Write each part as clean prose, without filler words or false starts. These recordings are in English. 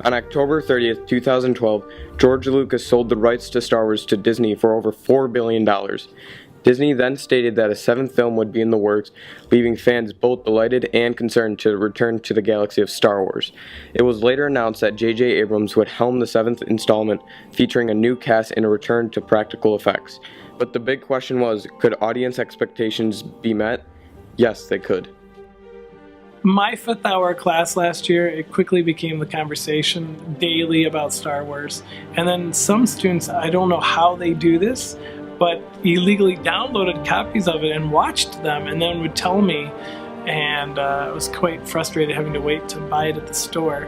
On October 30th, 2012, George Lucas sold the rights to Star Wars to Disney for over $4 billion. Disney then stated that a seventh film would be in the works, leaving fans both delighted and concerned to return to the galaxy of Star Wars. It was later announced that J.J. Abrams would helm the seventh installment, featuring a new cast and a return to practical effects. But the big question was, could audience expectations be met? Yes, they could. My fifth hour class last year, it quickly became the conversation daily about Star Wars. And then some students, I don't know how they do this, but illegally downloaded copies of it and watched them and then would tell me. And I was quite frustrated having to wait to buy it at the store.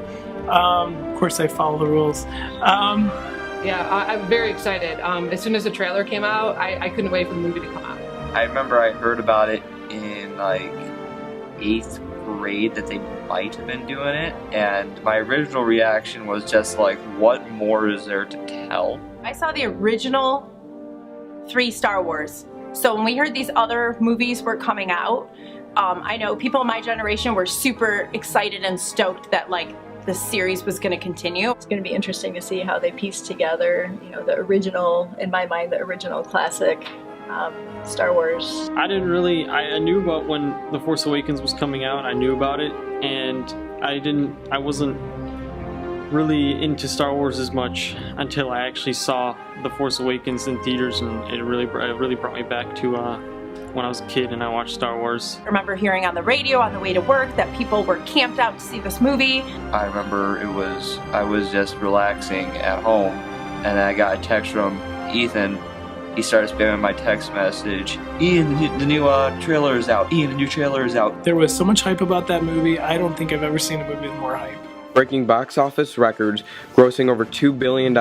Of course, I follow the rules. Yeah, I'm very excited. As soon as the trailer came out, I couldn't wait for the movie to come out. I remember I heard about it in like 8th grade that they might have been doing it, and my original reaction was just like, what more is there to tell? I saw the original 3 Star Wars. So when we heard these other movies were coming out, I know people in my generation were super excited and stoked that like the series was going to continue. It's going to be interesting to see how they piece together, the original, in my mind, the original classic Star Wars. I knew about when The Force Awakens was coming out. I knew about it, and I wasn't really into Star Wars as much until I actually saw The Force Awakens in theaters, and it really brought me back to when I was a kid and I watched Star Wars. I remember hearing on the radio on the way to work that people were camped out to see this movie. I remember I was just relaxing at home, and I got a text from Ethan. He started spamming my text message. Ian, the new trailer is out. Ian, the new trailer is out. There was so much hype about that movie. I don't think I've ever seen a movie with more hype. Breaking box office records, grossing over $2 billion,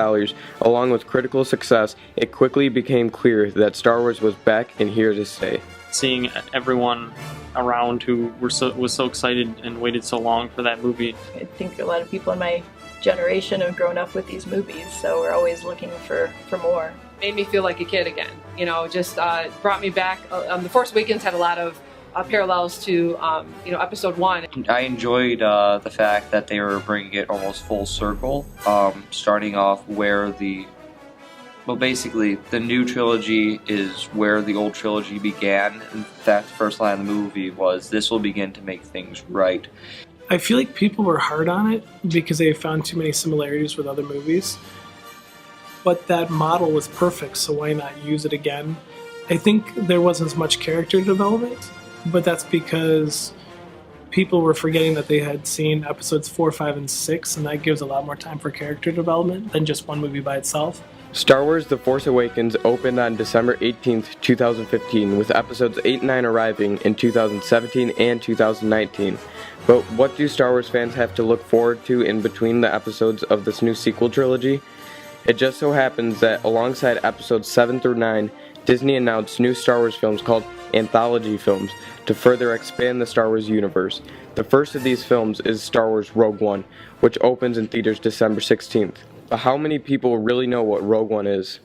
along with critical success, it quickly became clear that Star Wars was back and here to stay. Seeing everyone around who was so excited and waited so long for that movie. I think a lot of people in my generation have grown up with these movies, so we're always looking for more. Made me feel like a kid again. Just brought me back. The Force Awakens had a lot of parallels to episode 1. I enjoyed the fact that they were bringing it almost full circle, starting off where basically the new trilogy is where the old trilogy began. In fact, the first line of the movie was, "This will begin to make things right." I feel like people were hard on it because they found too many similarities with other movies. But that model was perfect, so why not use it again? I think there wasn't as much character development, but that's because people were forgetting that they had seen episodes 4, 5, and 6, and that gives a lot more time for character development than just one movie by itself. Star Wars The Force Awakens opened on December 18th, 2015, with episodes 8 and 9 arriving in 2017 and 2019. But what do Star Wars fans have to look forward to in between the episodes of this new sequel trilogy? It just so happens that alongside episodes 7 through 9, Disney announced new Star Wars films called anthology films to further expand the Star Wars universe. The first of these films is Star Wars Rogue One, which opens in theaters December 16th. But how many people really know what Rogue One is?